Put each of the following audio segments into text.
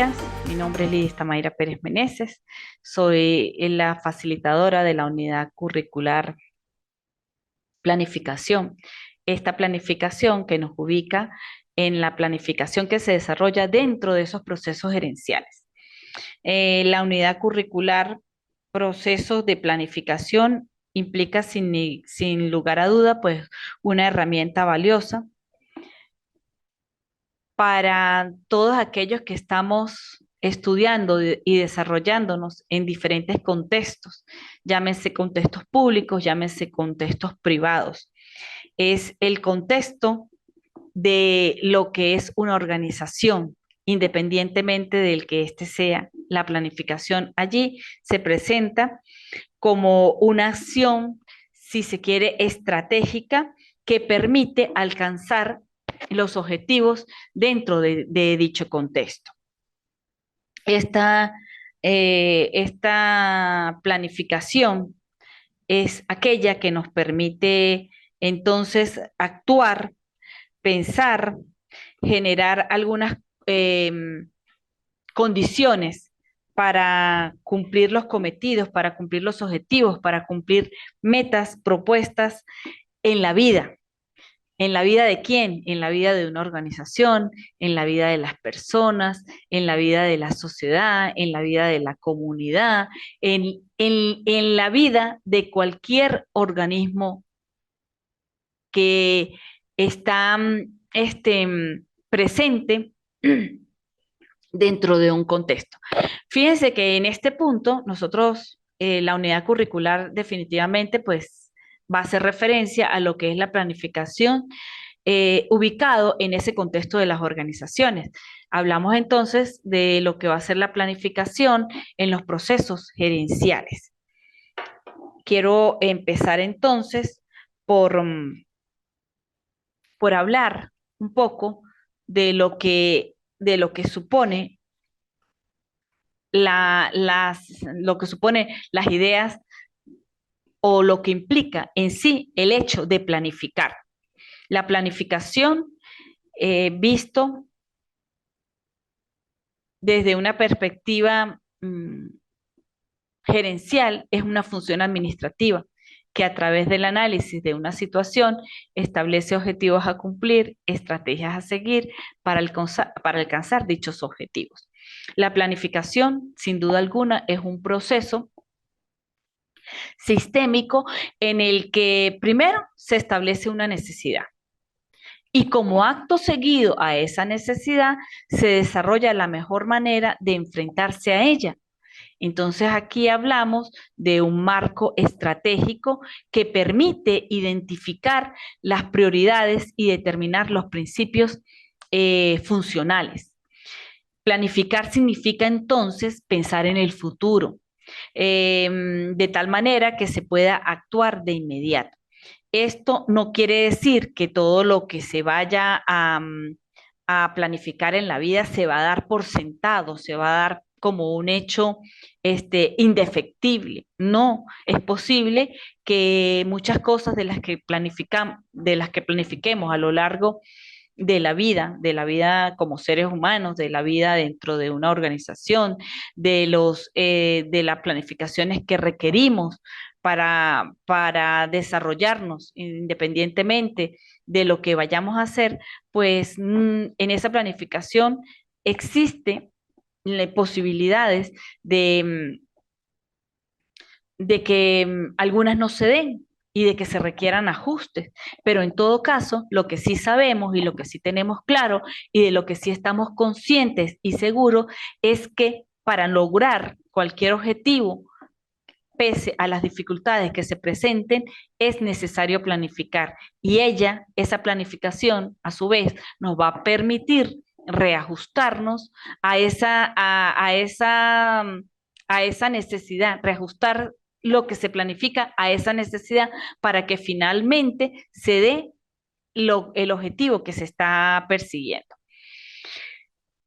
días, mi nombre es Lidia Tamaira Pérez Meneses, soy la facilitadora de la unidad curricular Planificación. Esta planificación que nos ubica en la planificación que se desarrolla dentro de esos procesos gerenciales. La unidad curricular Procesos de Planificación implica sin lugar a duda pues una herramienta valiosa para todos aquellos que estamos estudiando y desarrollándonos en diferentes contextos, llámense contextos públicos, llámense contextos privados. Es el contexto de lo que es una organización, independientemente del que éste sea. La planificación allí se presenta como una acción, si se quiere, estratégica que permite alcanzar los objetivos dentro de dicho contexto. Esta, esta planificación es aquella que nos permite entonces actuar, pensar, generar algunas eh, condiciones para cumplir los cometidos, para cumplir los objetivos, para cumplir metas propuestas en la vida. ¿En la vida de quién? En la vida de una organización, en la vida de las personas, en la vida de la sociedad, en la vida de la comunidad, en la vida de cualquier organismo que está presente dentro de un contexto. Fíjense que en este punto nosotros, la unidad curricular definitivamente pues va a hacer referencia a lo que es la planificación ubicado en ese contexto de las organizaciones. Hablamos entonces de lo que va a ser la planificación en los procesos gerenciales. Quiero empezar entonces por, por hablar un poco de lo que supone lo que supone las ideas o lo que implica en sí el hecho de planificar. La planificación, visto desde una perspectiva gerencial, es una función administrativa que a través del análisis de una situación establece objetivos a cumplir, estrategias a seguir para alcanzar dichos objetivos. La planificación, sin duda alguna, es un proceso sistémico en el que primero se establece una necesidad y como acto seguido a esa necesidad se desarrolla la mejor manera de enfrentarse a ella. Entonces aquí hablamos de un marco estratégico que permite identificar las prioridades y determinar los principios funcionales. Planificar significa entonces pensar en el futuro, de tal manera que se pueda actuar de inmediato. Esto no quiere decir que todo lo que se vaya a planificar en la vida se va a dar por sentado, se va a dar como un hecho indefectible. No, es posible que muchas cosas de las que planifiquemos a lo largo de la vida como seres humanos, de la vida dentro de una organización, de las planificaciones que requerimos para desarrollarnos independientemente de lo que vayamos a hacer, pues en esa planificación existe posibilidades de que algunas no se den y de que se requieran ajustes, pero en todo caso, lo que sí sabemos y lo que sí tenemos claro y de lo que sí estamos conscientes y seguros es que para lograr cualquier objetivo, pese a las dificultades que se presenten, es necesario planificar y esa planificación, a su vez, nos va a permitir reajustarnos a esa necesidad, reajustar lo que se planifica a esa necesidad para que finalmente se dé el objetivo que se está persiguiendo.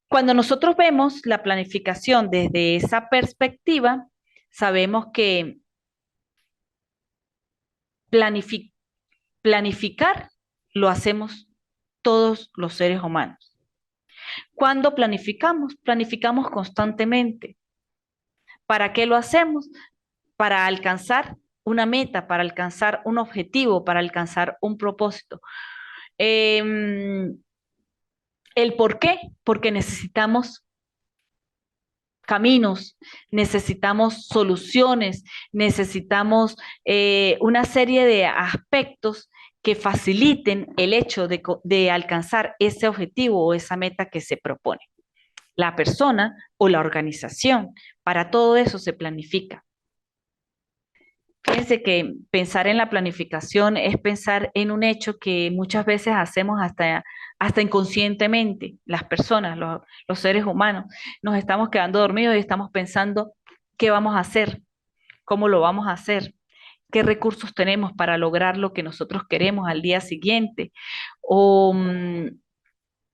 Cuando nosotros vemos la planificación desde esa perspectiva, sabemos que planific planificar lo hacemos todos los seres humanos. Cuando planificamos, planificamos constantemente. ¿Para qué lo hacemos? Para alcanzar una meta, para alcanzar un objetivo, para alcanzar un propósito. ¿El por qué? Porque necesitamos caminos, necesitamos soluciones, necesitamos una serie de aspectos que faciliten el hecho de alcanzar ese objetivo o esa meta que se propone. La persona o la organización, para todo eso se planifica. Fíjense que pensar en la planificación es pensar en un hecho que muchas veces hacemos hasta inconscientemente, las personas, los seres humanos. Nos estamos quedando dormidos y estamos pensando qué vamos a hacer, cómo lo vamos a hacer, qué recursos tenemos para lograr lo que nosotros queremos al día siguiente o,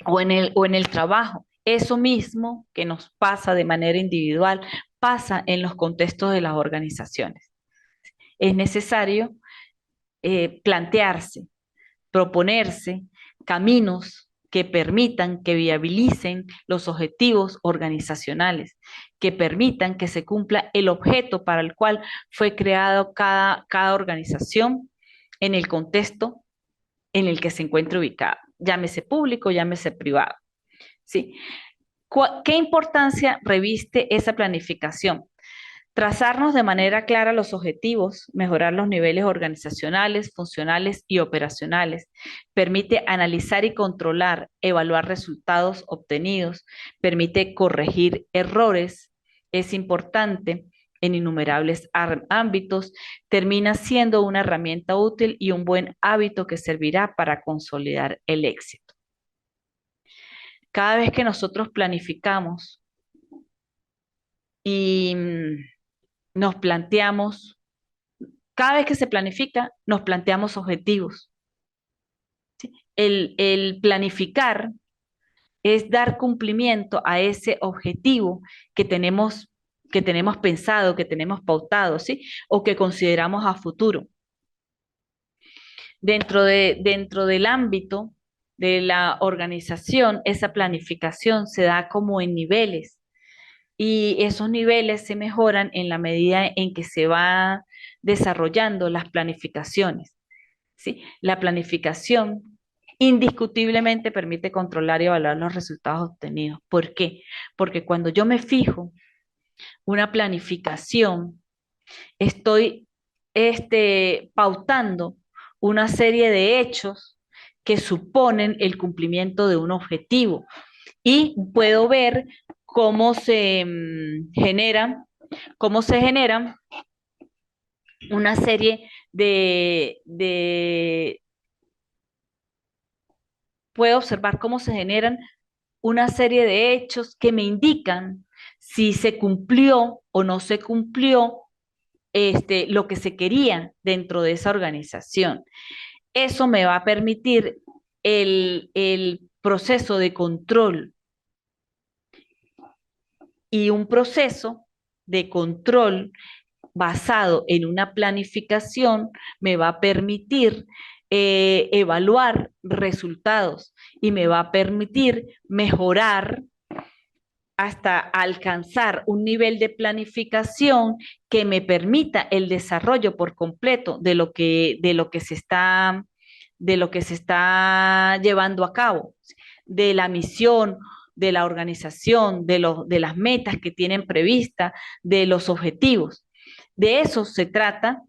o en el trabajo. Eso mismo que nos pasa de manera individual, pasa en los contextos de las organizaciones. Es necesario plantearse, proponerse caminos que permitan, que viabilicen los objetivos organizacionales, que permitan que se cumpla el objeto para el cual fue creado cada organización en el contexto en el que se encuentre ubicada, llámese público, llámese privado. ¿Sí? ¿Qué importancia reviste esa planificación? Trazarnos de manera clara los objetivos, mejorar los niveles organizacionales, funcionales y operacionales. Permite analizar y controlar, evaluar resultados obtenidos. Permite corregir errores. Es importante en innumerables ámbitos. Termina siendo una herramienta útil y un buen hábito que servirá para consolidar el éxito. Cada vez que nosotros planificamos y nos planteamos, cada vez que se planifica, nos planteamos objetivos. ¿Sí? El planificar es dar cumplimiento a ese objetivo que tenemos pensado, que tenemos pautado, ¿sí? O que consideramos a futuro. Dentro del ámbito de la organización, esa planificación se da como en niveles y esos niveles se mejoran en la medida en que se va desarrollando las planificaciones. ¿Sí? La planificación indiscutiblemente permite controlar y evaluar los resultados obtenidos. ¿Por qué? Porque cuando yo me fijo una planificación, estoy pautando una serie de hechos que suponen el cumplimiento de un objetivo y puedo ver cómo se generan una serie puedo observar cómo se generan una serie de hechos que me indican si se cumplió o no se cumplió lo que se quería dentro de esa organización. Eso me va a permitir el proceso de control y un proceso de control basado en una planificación me va a permitir evaluar resultados y me va a permitir mejorar hasta alcanzar un nivel de planificación que me permita el desarrollo por completo de lo que se está llevando a cabo, de la misión, de la organización, de las metas que tienen previstas, de los objetivos. De eso se trata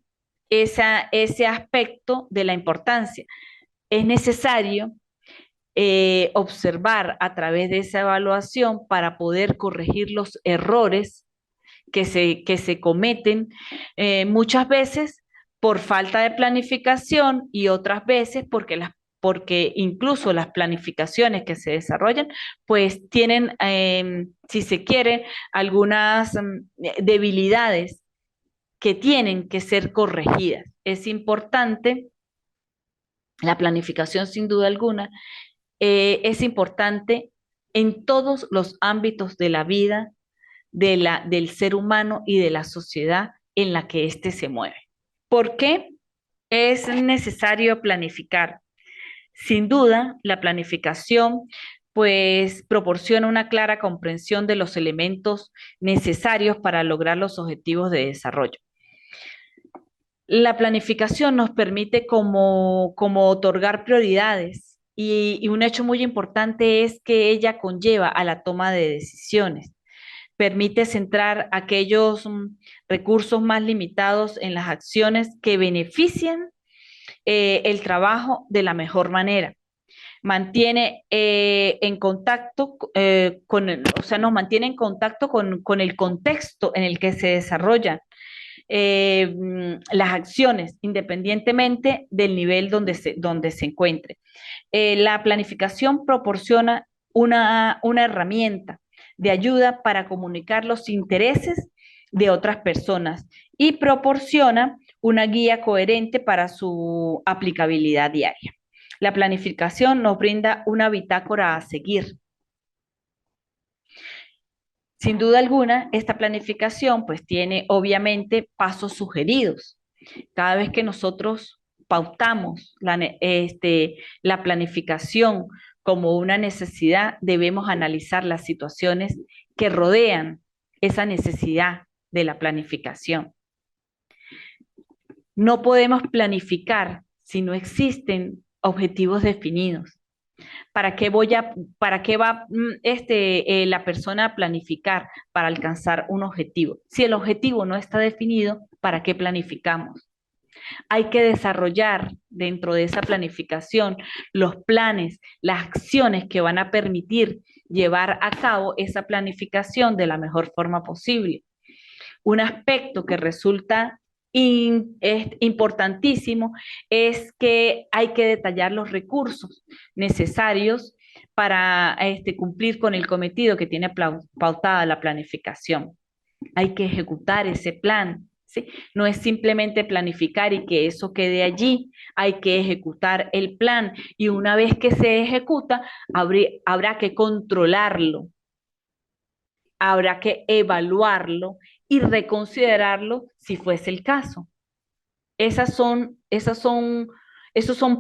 ese aspecto de la importancia. Es necesario observar a través de esa evaluación para poder corregir los errores que se cometen muchas veces por falta de planificación y otras veces porque incluso las planificaciones que se desarrollan, pues tienen, si se quiere, algunas debilidades que tienen que ser corregidas. Es importante, la planificación sin duda alguna, es importante en todos los ámbitos de la vida del ser humano y de la sociedad en la que éste se mueve. ¿Por qué es necesario planificar? Sin duda, la planificación pues proporciona una clara comprensión de los elementos necesarios para lograr los objetivos de desarrollo. La planificación nos permite como otorgar prioridades y un hecho muy importante es que ella conlleva a la toma de decisiones. Permite centrar aquellos recursos más limitados en las acciones que benefician el trabajo de la mejor manera. Mantiene en contacto o sea, nos mantiene en contacto con el contexto en el que se desarrollan las acciones, independientemente del nivel donde se encuentre. La planificación proporciona una herramienta de ayuda para comunicar los intereses de otras personas y proporciona una guía coherente para su aplicabilidad diaria. La planificación nos brinda una bitácora a seguir. Sin duda alguna, esta planificación pues tiene obviamente pasos sugeridos. Cada vez que nosotros pautamos la planificación como una necesidad, debemos analizar las situaciones que rodean esa necesidad de la planificación. No podemos planificar si no existen objetivos definidos. ¿Para qué va la persona a planificar para alcanzar un objetivo? Si el objetivo no está definido, ¿para qué planificamos? Hay que desarrollar dentro de esa planificación los planes, las acciones que van a permitir llevar a cabo esa planificación de la mejor forma posible. Un aspecto que resulta es importantísimo es que hay que detallar los recursos necesarios para cumplir con el cometido que tiene pautada la planificación. Hay que ejecutar ese plan, ¿sí? No es simplemente planificar y que eso quede allí, hay que ejecutar el plan y una vez que se ejecuta, habrá que controlarlo, habrá que evaluarlo y reconsiderarlo si fuese el caso. Esos son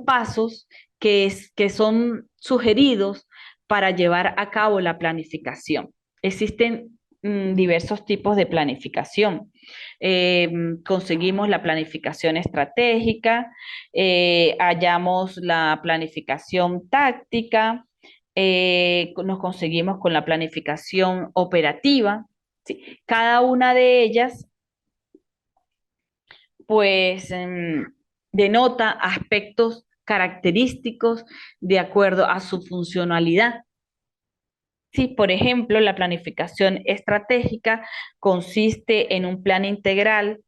pasos que son sugeridos para llevar a cabo la planificación. Existen diversos tipos de planificación. Conseguimos la planificación estratégica, hallamos la planificación táctica, nos conseguimos con la planificación operativa. ¿Sí? Cada una de ellas, pues, denota aspectos característicos de acuerdo a su funcionalidad. Sí, por ejemplo, la planificación estratégica consiste en un plan integral,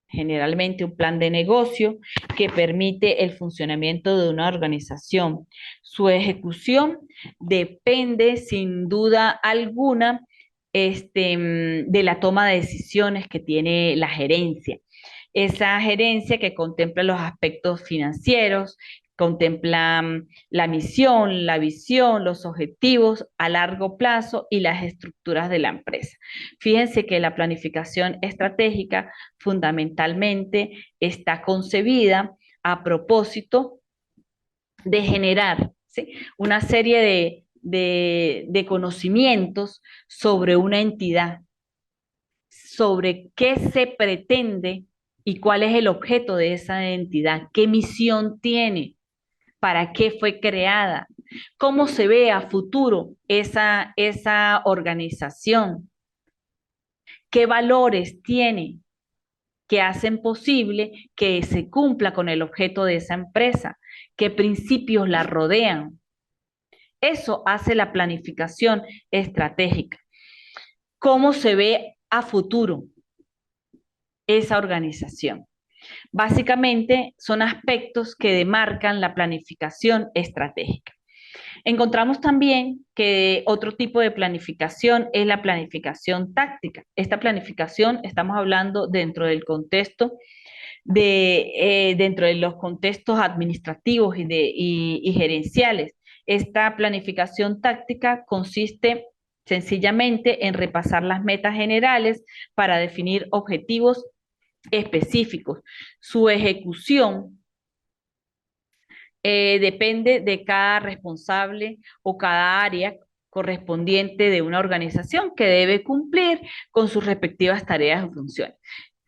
generalmente un plan de negocio, que permite el funcionamiento de una organización. Su ejecución depende, sin duda alguna, de la toma de decisiones que tiene la gerencia. Esa gerencia que contempla los aspectos financieros, contempla la misión, la visión, los objetivos a largo plazo y las estructuras de la empresa. Fíjense que la planificación estratégica fundamentalmente está concebida a propósito de generar, ¿sí?, una serie de conocimientos sobre una entidad, sobre qué se pretende y cuál es el objeto de esa entidad, qué misión tiene, para qué fue creada, cómo se ve a futuro esa organización, qué valores tiene que hacen posible que se cumpla con el objeto de esa empresa, qué principios la rodean. Eso hace la planificación estratégica. ¿Cómo se ve a futuro esa organización? Básicamente son aspectos que demarcan la planificación estratégica. Encontramos también que otro tipo de planificación es la planificación táctica. Esta planificación estamos hablando dentro del contexto dentro de los contextos administrativos y gerenciales. Esta planificación táctica consiste sencillamente en repasar las metas generales para definir objetivos específicos. Su ejecución depende de cada responsable o cada área correspondiente de una organización que debe cumplir con sus respectivas tareas o funciones.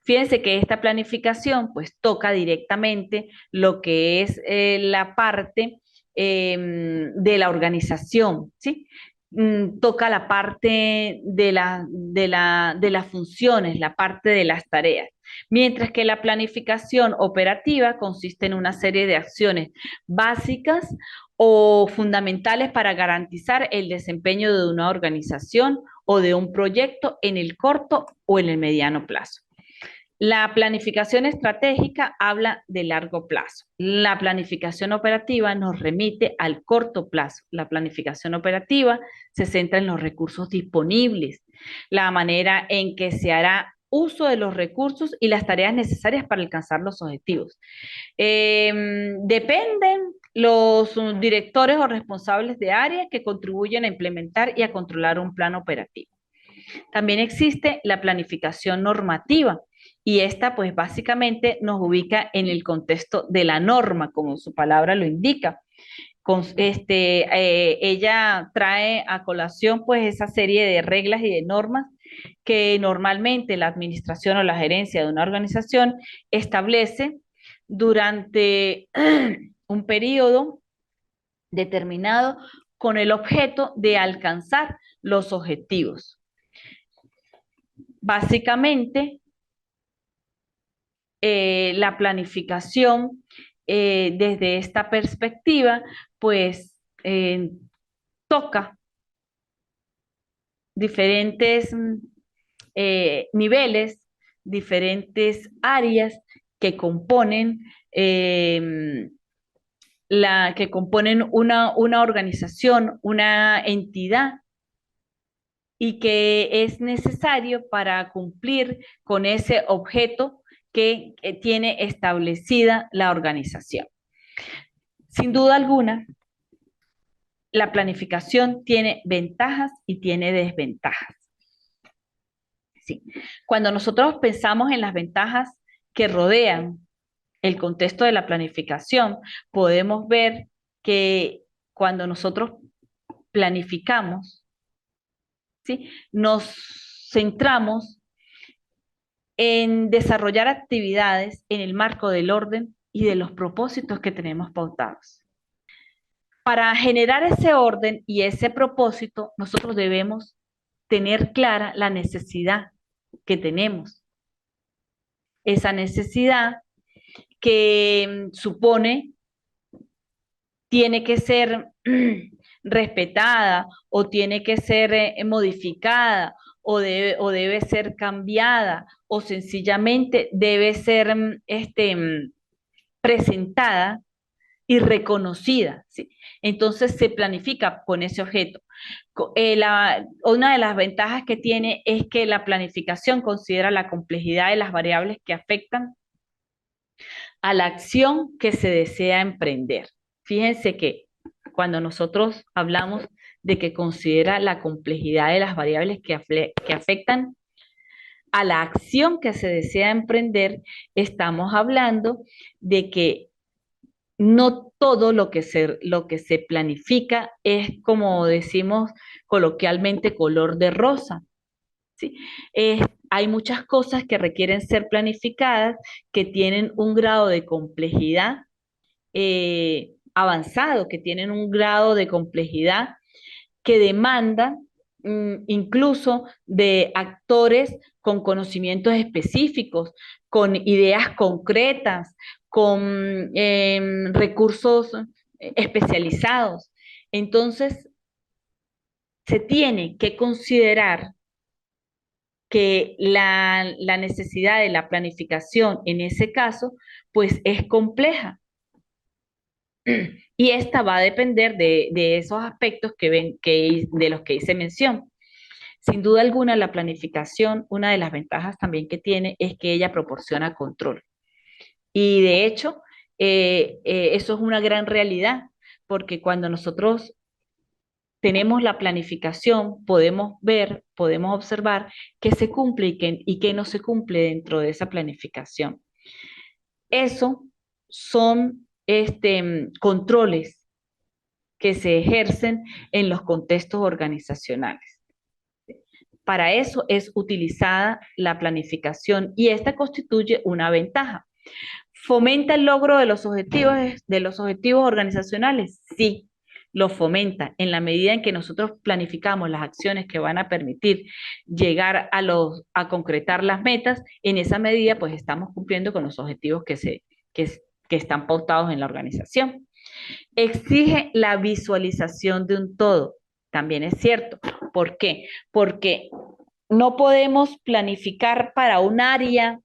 Fíjense que esta planificación pues toca directamente lo que es la parte de la organización, ¿sí? Toca la parte de las funciones, la parte de las tareas. Mientras que la planificación operativa consiste en una serie de acciones básicas o fundamentales para garantizar el desempeño de una organización o de un proyecto en el corto o en el mediano plazo. La planificación estratégica habla de largo plazo. La planificación operativa nos remite al corto plazo. La planificación operativa se centra en los recursos disponibles, la manera en que se hará uso de los recursos y las tareas necesarias para alcanzar los objetivos. Dependen los directores o responsables de área que contribuyen a implementar y a controlar un plan operativo. También existe la planificación normativa y esta pues básicamente nos ubica en el contexto de la norma, como su palabra lo indica. Ella trae a colación pues esa serie de reglas y de normas que normalmente la administración o la gerencia de una organización establece durante un periodo determinado con el objeto de alcanzar los objetivos. Básicamente, la planificación desde esta perspectiva, pues toca diferentes niveles, diferentes áreas que componen, que componen una organización, una entidad y que es necesario para cumplir con ese objeto que tiene establecida la organización. Sin duda alguna, la planificación tiene ventajas y tiene desventajas. Sí. Cuando nosotros pensamos en las ventajas que rodean el contexto de la planificación, podemos ver que cuando nosotros planificamos, ¿sí? Nos centramos en desarrollar actividades en el marco del orden y de los propósitos que tenemos pautados. Para generar ese orden y ese propósito, nosotros debemos tener clara la necesidad que tenemos. Esa necesidad que supone tiene que ser respetada o tiene que ser modificada o debe ser cambiada o sencillamente debe ser presentada y reconocida, ¿sí? Entonces se planifica con ese objeto. Una de las ventajas que tiene es que la planificación considera la complejidad de las variables que afectan a la acción que se desea emprender. Fíjense que cuando nosotros hablamos de que considera la complejidad de las variables que afectan a la acción que se desea emprender, estamos hablando de que no todo lo que se planifica es, como decimos coloquialmente, color de rosa. ¿Sí? Hay muchas cosas que requieren ser planificadas, que tienen un grado de complejidad avanzado, que tienen un grado de complejidad que demanda incluso de actores con conocimientos específicos, con ideas concretas, con recursos especializados. Entonces, se tiene que considerar que la necesidad de la planificación en ese caso, pues es compleja. Y esta va a depender de esos aspectos de los que hice mención. Sin duda alguna, la planificación, una de las ventajas también que tiene es que ella proporciona control. Y de hecho, eso es una gran realidad, porque cuando nosotros tenemos la planificación, podemos ver, podemos observar qué se cumple y qué no se cumple dentro de esa planificación. Eso son controles que se ejercen en los contextos organizacionales. Para eso es utilizada la planificación y esta constituye una ventaja. ¿Fomenta el logro de los objetivos organizacionales? Sí, lo fomenta en la medida en que nosotros planificamos las acciones que van a permitir llegar a concretar las metas. En esa medida, pues estamos cumpliendo con los objetivos que, que están pautados en la organización. Exige la visualización de un todo. También es cierto. ¿Por qué? Porque no podemos planificar para un área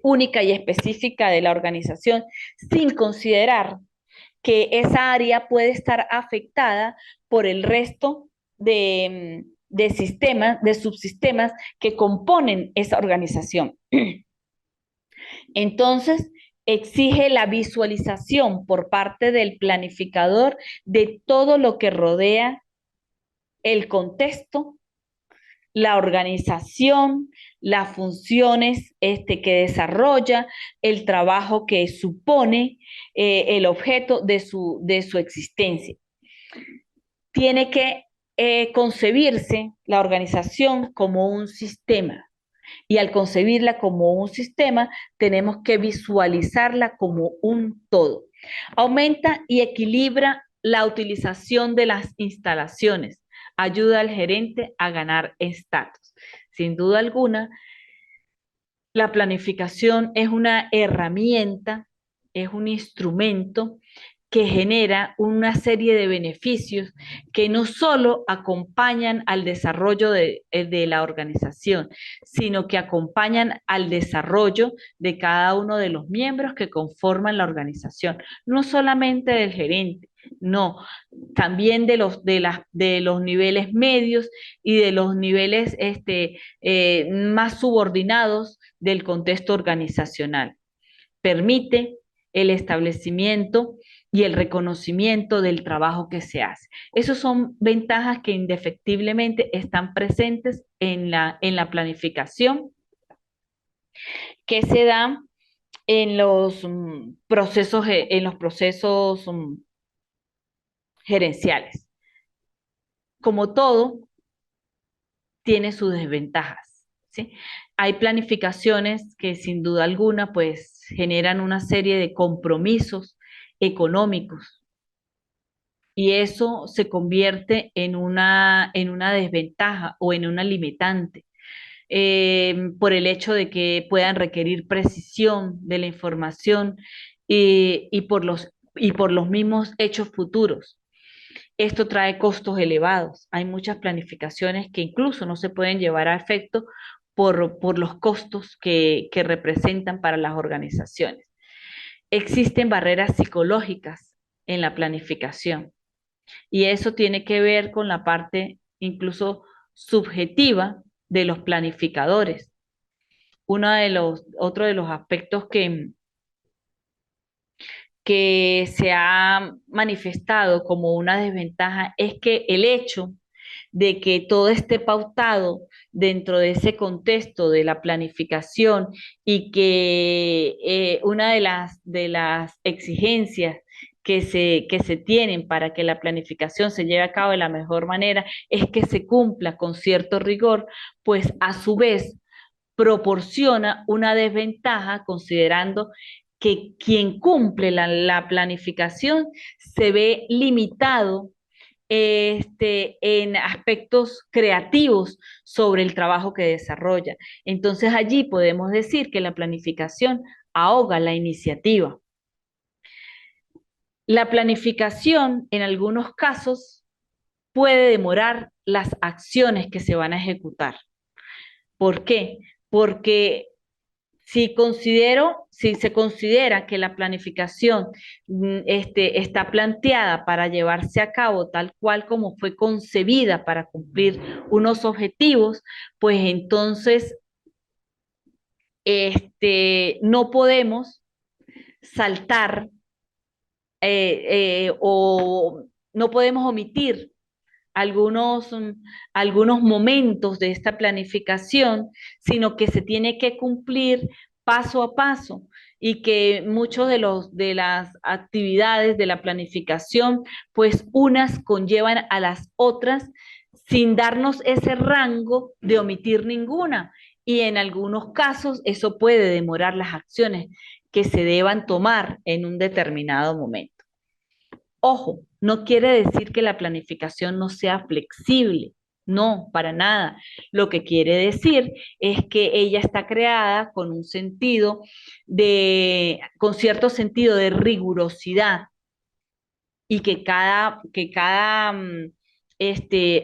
única y específica de la organización sin considerar que esa área puede estar afectada por el resto de sistemas, de subsistemas que componen esa organización. Entonces, exige la visualización por parte del planificador de todo lo que rodea el contexto, la organización, las funciones que desarrolla, el trabajo que supone el objeto de su existencia. Tiene que concebirse la organización como un sistema. Y al concebirla como un sistema, tenemos que visualizarla como un todo. Aumenta y equilibra la utilización de las instalaciones. Ayuda al gerente a ganar estatus. Sin duda alguna, la planificación es una herramienta, es un instrumento que genera una serie de beneficios que no solo acompañan al desarrollo de la organización, sino que acompañan al desarrollo de cada uno de los miembros que conforman la organización, no solamente del gerente, no, también de los niveles medios y de los niveles más subordinados del contexto organizacional. Permite el establecimiento y el reconocimiento del trabajo que se hace. Esas son ventajas que indefectiblemente están presentes en la planificación que se da en los en los procesos gerenciales. Como todo, tiene sus desventajas, ¿sí? Hay planificaciones que sin duda alguna pues generan una serie de compromisos económicos y eso se convierte en una desventaja o en una limitante por el hecho de que puedan requerir precisión de la información y por los mismos hechos futuros. Esto trae costos elevados. Hay muchas planificaciones que incluso no se pueden llevar a efecto por los costos que representan para las organizaciones. Existen barreras psicológicas en la planificación y eso tiene que ver con la parte incluso subjetiva de los planificadores. Otro de los aspectos que se ha manifestado como una desventaja es que el hecho de que todo esté pautado dentro de ese contexto de la planificación y que una de las exigencias que se tienen para que la planificación se lleve a cabo de la mejor manera es que se cumpla con cierto rigor, pues a su vez proporciona una desventaja considerando que quien cumple la planificación se ve limitado en aspectos creativos sobre el trabajo que desarrolla. Entonces allí podemos decir que la planificación ahoga la iniciativa. La planificación en algunos casos puede demorar las acciones que se van a ejecutar. ¿Por qué? Porque si se considera que la planificación está planteada para llevarse a cabo tal cual como fue concebida para cumplir unos objetivos, pues entonces no podemos saltar o no podemos omitir algunos, algunos momentos de esta planificación, sino que se tiene que cumplir paso a paso y que muchos de las actividades de la planificación, pues unas conllevan a las otras sin darnos ese rango de omitir ninguna. Y en algunos casos eso puede demorar las acciones que se deban tomar en un determinado momento. Ojo, no quiere decir que la planificación no sea flexible, no, para nada. Lo que quiere decir es que ella está creada con un sentido con cierto sentido de rigurosidad y que cada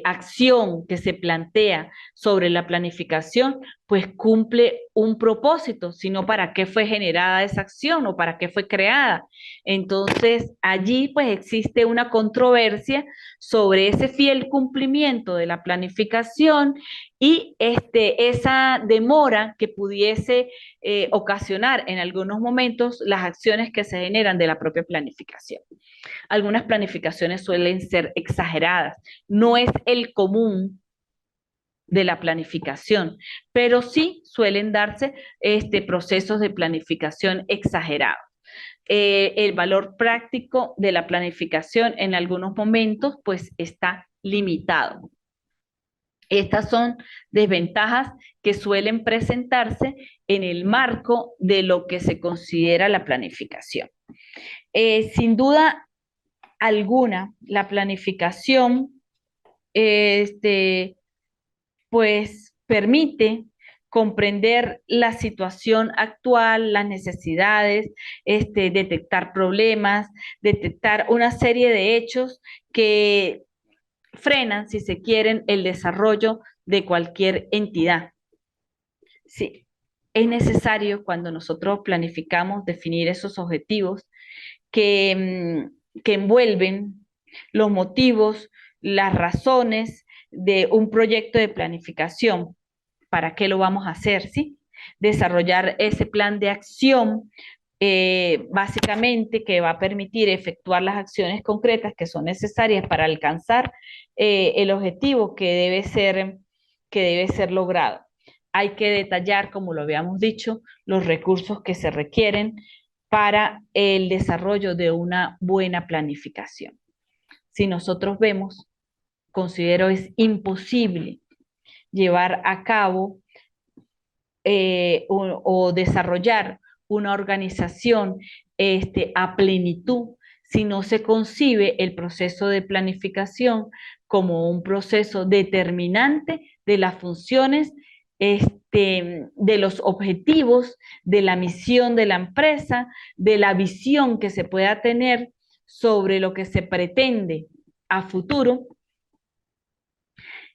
acción que se plantea sobre la planificación, pues cumple un propósito, sino para qué fue generada esa acción o para qué fue creada. Entonces, allí pues existe una controversia sobre ese fiel cumplimiento de la planificación y esa demora que pudiese ocasionar en algunos momentos las acciones que se generan de la propia planificación. Algunas planificaciones suelen ser exageradas, no es el común de la planificación, pero sí suelen darse procesos de planificación exagerados. El valor práctico de la planificación en algunos momentos pues está limitado. Estas son desventajas que suelen presentarse en el marco de lo que se considera la planificación. Sin duda alguna, la planificación, pues permite comprender la situación actual, las necesidades, detectar problemas, detectar una serie de hechos que frenan, si se quieren, el desarrollo de cualquier entidad. Sí, es necesario cuando nosotros planificamos definir esos objetivos que envuelven los motivos, las razones de un proyecto de planificación. ¿Para qué lo vamos a hacer? ¿Sí? Desarrollar ese plan de acción, básicamente que va a permitir efectuar las acciones concretas que son necesarias para alcanzar el objetivo que debe ser logrado. Hay que detallar, como lo habíamos dicho, los recursos que se requieren para el desarrollo de una buena planificación. Si nosotros vemos, considero es imposible llevar a cabo o desarrollar una organización a plenitud si no se concibe el proceso de planificación como un proceso determinante de las funciones, de los objetivos, de la misión de la empresa, de la visión que se pueda tener sobre lo que se pretende a futuro.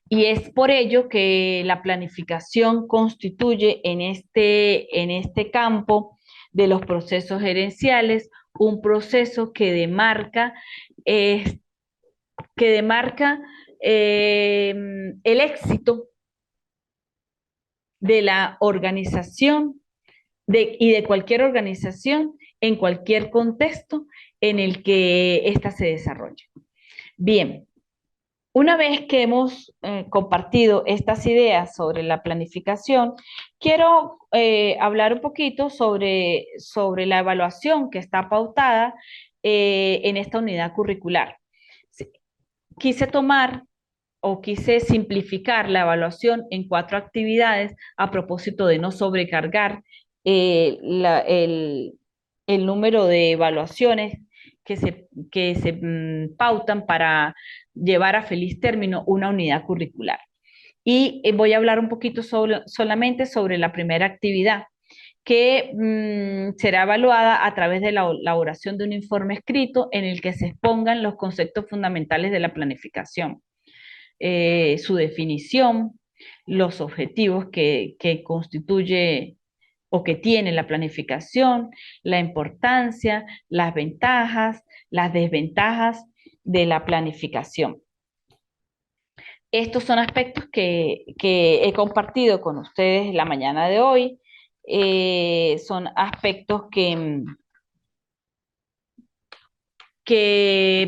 Y es por ello que la planificación constituye en este campo de los procesos gerenciales un proceso eh, que demarca el éxito de la organización y de cualquier organización en cualquier contexto en el que ésta se desarrolle. Bien, una vez que hemos compartido estas ideas sobre la planificación, quiero hablar un poquito sobre la evaluación que está pautada en esta unidad curricular. Sí, quise tomar o quise simplificar la evaluación en 4 actividades a propósito de no sobrecargar el número de evaluaciones que se pautan para llevar a feliz término una unidad curricular. Y voy a hablar un poquito solamente sobre la primera actividad, que será evaluada a través de la elaboración de un informe escrito en el que se expongan los conceptos fundamentales de la planificación, su definición, los objetivos que constituye o que tiene la planificación, la importancia, las ventajas, las desventajas de la planificación. Estos son aspectos que he compartido con ustedes la mañana de hoy. Son aspectos que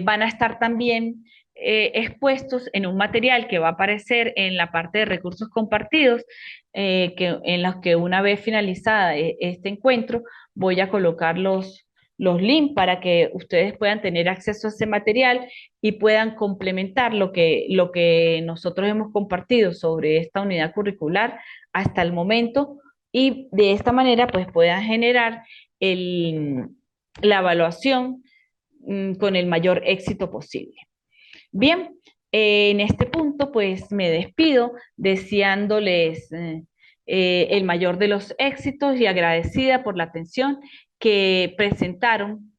van a estar también expuestos en un material que va a aparecer en la parte de recursos compartidos, en los que una vez finalizada este encuentro, voy a colocar los links para que ustedes puedan tener acceso a ese material y puedan complementar lo que nosotros hemos compartido sobre esta unidad curricular hasta el momento, y de esta manera pues puedan generar la evaluación con el mayor éxito posible. Bien, en este punto pues me despido deseándoles el mayor de los éxitos y agradecida por la atención que presentaron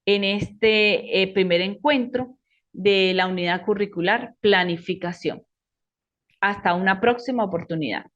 en este primer encuentro de la unidad curricular Planificación. Hasta una próxima oportunidad.